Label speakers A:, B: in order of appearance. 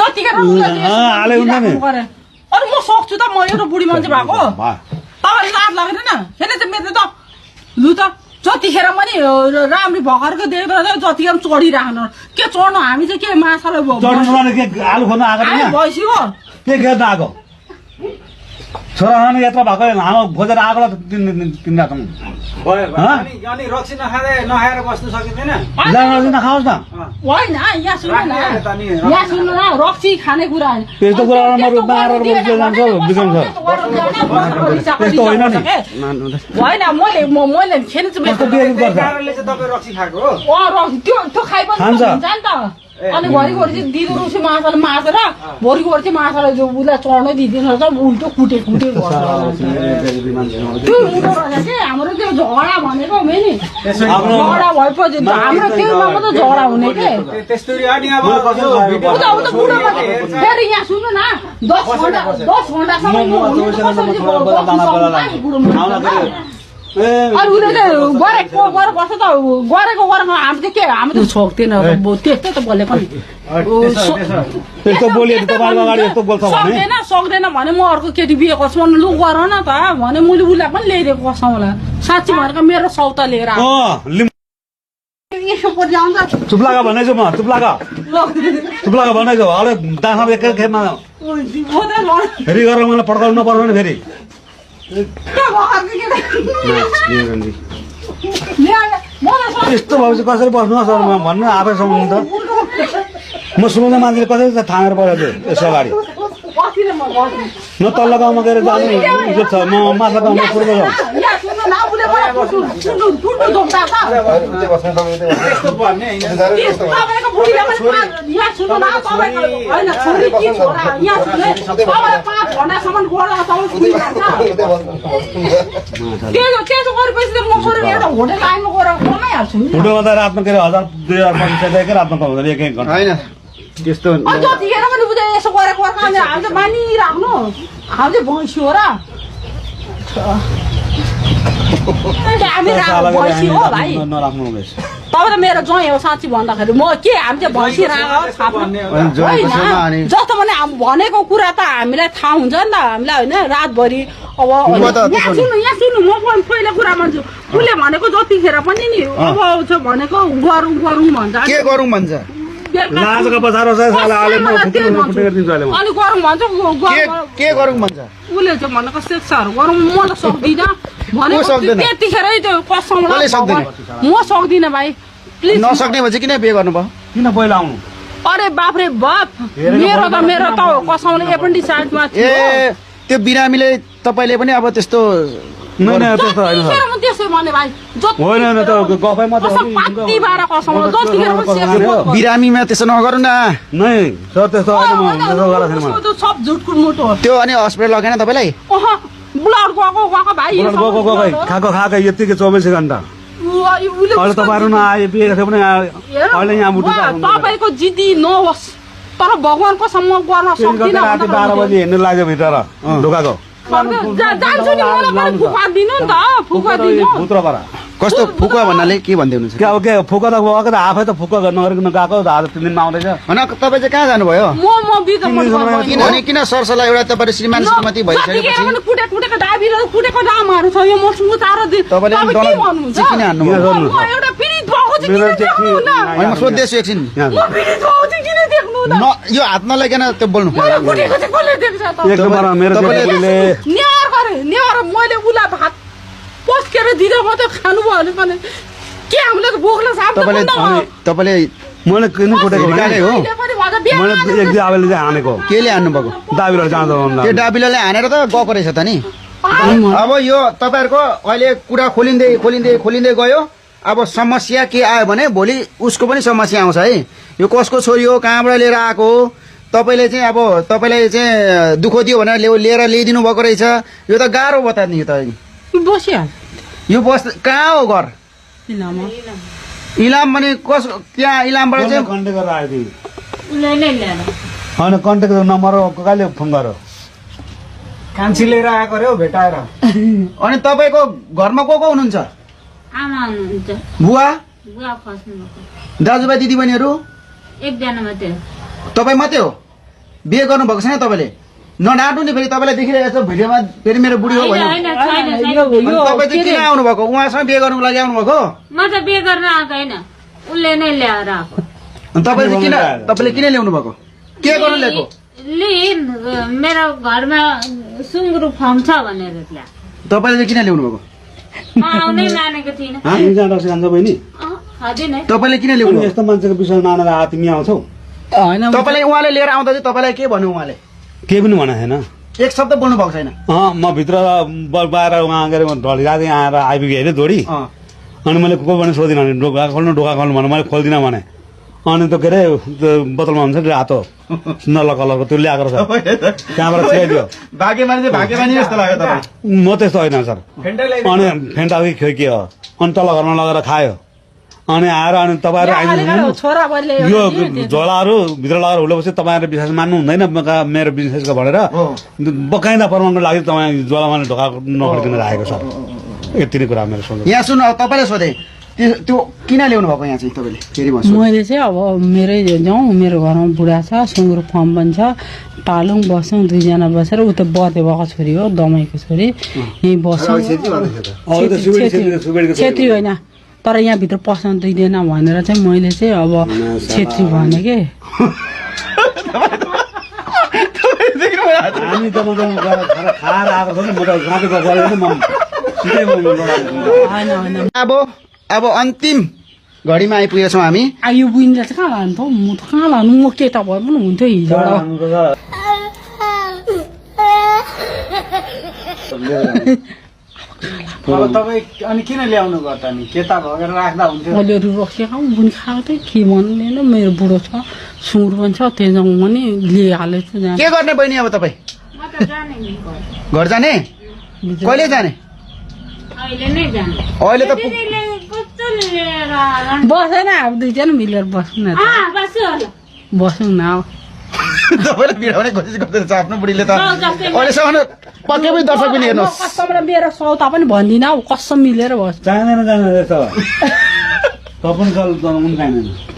A: जतिखेर
B: हाले हुन्छ नि
A: अनि म सक्छु त म एउटा बुढी मान्छे भएको तपाईहरु लाज लाग्दैन हेर्न चाहिँ मेरो त लु त जतिखेर पनि राम्री भर्खरको देख्दा जतिखेर चढिराख्नु के चढ्नु हामी चाहिँ के माछालाई
B: चढ्नु के आलु खोल्न आएको छैन
A: भइसक्यो
B: के खेल्न आएको छोरा खानु यात्रा भएको लामो खोजेर आएको तिमीलाई
C: अनि रक्सी नखाएर बस्नु सकिँदैन
B: नखाओस् न
A: होइन यहाँ सुन्नु न रक्सी खाने कुरा
B: त्यस्तो कुरा जान्छ विक्रम सर त्यस्तो होइन नि
A: होइन मैले खेल्नु त्यो खाइ पनि हुन्छ नि त अनि घरिघरि चाहिँ दिदो रुसी माछाले माछेर भोलिघरि चाहिँ माछालाई उसलाई चढ्नै दिँदैन रहेछ उल्टो कुटे त्यो हुँदो रहेछ कि हाम्रो त्यो झगडा भनेको नि झगडा भएपछि हाम्रो त्योमा मात्रै झगडा हुने के फेरि यहाँ सुन्नु न 10 घण्टासम्म उसले चाहिँ गरेको बस्छ त गरेको हामी चाहिँ के हामी त छोक्दैन त्यस्तै त बोले पनि सक्दैन भने म अर्को केटी बिहे गर्छु भने लु गर न त भने मैले उसलाई पनि ल्याइदिएको कसौँला साँच्ची भनेको मेरो सौता लिएर
B: चुप्लागा भन्दैछु म चुप्लागा भन्दैछु अरे दाखा एकै खेपमा फेरि गरेर मलाई पड्काउनु नपर्छ नि फेरि यस्तो भएपछि कसरी बस्नु सर भन्नु आफै सम्झनु त म सुनाउने मान्छेले कसरी थामेर परेको थियो यसो अगाडि न तल्लो गाउँमा गएर जानु इज्जत छ म माथि गाउँमा पुर्को जाउँ होटलमा त रातमा के अरे 1000-2000 रातमा कमाउँदैन एक घन्टा
C: त्यस्तो
A: जतिखेर पनि बुझे यसो गरेको हामी चाहिँ मानिराख्नु हामी चाहिँ भैँसी हो र भैँसी हो भाइ तपाईँ त मेरो ज्वाइँ हो साँच्ची भन्दाखेरि म के हामी चाहिँ भैँसी होइन जस्तो भने भनेको कुरा त हामीलाई थाहा हुन्छ नि त हामीलाई होइन रातभरि अब यहाँ सुन्नु म पहिला कुरा भन्छु उसले भनेको जतिखेर पनि नि अब भनेको गरौँ भन्छ
C: के गरौँ भन्छ
B: लाजको बजार
A: अनि गरौँ भन्छ
C: के गरौँ भन्छ
A: उसले चाहिँ भनेको सेक्सहरू गरौँ म त सक्दिनँ भनेको त्यतिखेरै त्यो कसम म सक्दिनँ भाइ प्लिज
C: नसक्ने भन्छ किन बिहे गर्नुभयो
B: किन पहिला आउनु
A: अरे बाफ्रे बाप मेरो त कसमले एपेन्डिसाइटमा
C: ए त्यो बिरामीले तपाईँले पनि अब त्यस्तो बिरामीमा त्यसो नगरौँ न त्यो अनि हस्पिटल लगेन तपाईँलाई
B: खाएको यतिकै 24 घन्टा अहिले तपाईँहरू नआए बिहेको पनि अहिले यहाँ
A: तपाईँको जिद्दी नहोस् तर भगवानको सम्म गर्न सक्दिनँ
B: 12 बजी हिँड्नु लाग्यो भित्र ढोकाको
C: कस्तो फुकुवा भन्नाले के भन्दै हुनुहुन्छ
B: के फुका त गएको त आफै त फुका नगरिकन गएको आज 3 दिनमा आउँदैछ
C: होइन तपाईँ चाहिँ कहाँ जानुभयो किनभने किन सरसल्लाह एउटा तपाईँ श्रीमान श्रीमती भइसकेपछि म सोध्दैछु एकछिन यो हात नलागिकन त्यो बोल्नु
A: मैले उसलाई भात पस्केर दिँदा मात्रै खानु भयो भने के हामीले त भोक लाग्छ
C: तपाईँले
B: मैले किन कोटेको हो मैले एक दिन आवेले चाहिँ हानेको
C: केले हान्नु भएको
B: दाबिलो जाँदा
C: त्यो डाबिलोले हानेर त गएको रहेछ त नि अब यो तपाईँहरूको अहिले कुरा खोलिँदै गयो अब समस्या के आयो भने भोलि उसको पनि समस्या आउँछ है यो कसको छोरी हो कहाँबाट लिएर आएको हो तपाईँले चाहिँ अब तपाईँलाई चाहिँ दुःख दियो भनेर लिएर ल्याइदिनु भएको रहेछ यो त गाह्रो बता नि यो बस कहाँ हो घर इलाम भने कस त्यहाँ इलामबाट चाहिँ
B: कन्ट्याक्ट नम्बर कहिले फोन गर
C: कान्छी लिएर आएको रे भेटाएर अनि तपाईँको घरमा को हुनुहुन्छ बुवा दाजुभाइ दिदीबहिनीहरू
D: एकजना मात्रै
C: तपाईँ मात्रै हो बिहे गर्नुभएको छैन तपाईँले नडाँट्नु नि फेरि तपाईँलाई देखिरहेको छ भिडियोमा फेरि मेरो बुढी हो भन्यो
D: होइन छैन छैन
C: अनि तपाईँ चाहिँ किन आउनुभएको उहाँसँग बिहे गर्नुको लागि आउनुभएको
D: म त बिहे गर्न आएको होइन उसले नै ल्याएर आएको
C: अनि तपाईँले किन ल्याउनु भएको के गर्नु ल्याएको
D: मेरो घरमा सुँगुरु फम्छ भनेर ल्या
C: तपाईँले चाहिँ किन ल्याउनु भएको
D: म आउनै मानेको थिइनँ
B: जान्छ बहिनी
D: खाँदैन है
C: तपाईँले किन ल्याउनु
B: यस्तो मान्छेको विषय मानेर तिमी आउँछौ
A: होइन
C: तपाईँलाई उहाँले लिएर आउँदा चाहिँ तपाईँलाई के भन्नु उहाँले
B: केही पनि भनेको छैन
C: एक शब्द बोल्नु भएको छैन
B: म भित्र बाहिर उहाँ गएर ढलिरहेको आएर आइपुगेँ अरे जोडी अनि मैले को भने सोधिनँ भने ढोका खोल्नु भने मैले खोल्दिनँ भने अनि त के अरे बोतलमा हुन्छ नि रातो नल्ला कलरको त्यो ल्याएको छ त्यहाँबाट छिराइदियो
C: भाग्यमानी जस्तो लाग्यो तपाईँ
B: म त्यस्तो होइन सर अनि फेन्टा के हो अनि तल घरमा लगेर खायो अनि आएर अनि तपाईँहरू आइदिनु
A: छोरा बलले
B: यो झोलाहरू भित्र लगाएर हुलेपछि तपाईँहरू विश्वास मान्नु हुँदैन मेरो बिजनेसको भनेर बकाइँदा परमाउनुको लागि तपाईँ ज्वालामा ढोका नखोलिदिन राखेको छ यति नै कुरा मेरो सोच
C: यहाँ सुन्नु तपाईँले सोधे त्यो किन ल्याउनु भएको यहाँ चाहिँ तपाईँले फेरि
A: मैले चाहिँ अब मेरै जाउँ मेरो घरमा बुढा छ सुँगुर फर्म पनि छ पालौँ बसौँ दुईजना बसेर उता बर्थे भएको छोरी हो दमाईको छोरी यहीँ बसौँ छेत्री होइन तर यहाँभित्र पस्न दिँदैन भनेर चाहिँ मैले चाहिँ अब छेत्री भने के
B: हामी खाएर आएको छ नि म त गाँको
A: होइन
C: अब अन्तिम घडीमा आइपुगेका छौँ हामी
A: यो बुइनले चाहिँ कहाँ लानु त म त कहाँ लानु म केटा भए पनि हुन्थ्यो हिजो
E: तपाईँ अनि किन ल्याउनु भयो त नि केता भएर राख्दा हुन्थ्यो
A: अहिले रोकिएको बुन खाएको थिएँ के भन्दैन मेरो बुढो छ सुँगुर पनि छ त्यो जाउँ भने लिइहालेछु जहाँ
C: के गर्ने बहिनी अब तपाईँ
D: म त जाने नि
C: घर जाने कहिले जाने
D: अहिले नै जाने
C: अहिले त
D: दिदीले कस्तो लिएर आला?
A: बसेन अब दुईजना मिलेर बसौँ न
D: बस्छु होला
A: बसौँ न अब
C: तपाईँले बिराउने कोसिस गर्दैछ आफ्नो बुढीले त अहिलेसम्म पक्कै पनि दर्शक पनि हेर्नुहोस्
A: कस्टमर मेरो सौता पनि भन्दिनँ अब कसम मिलेर बस्छ
B: चाहिँदैन जानु यस्तो तपाईँ पनि चाहिँदैन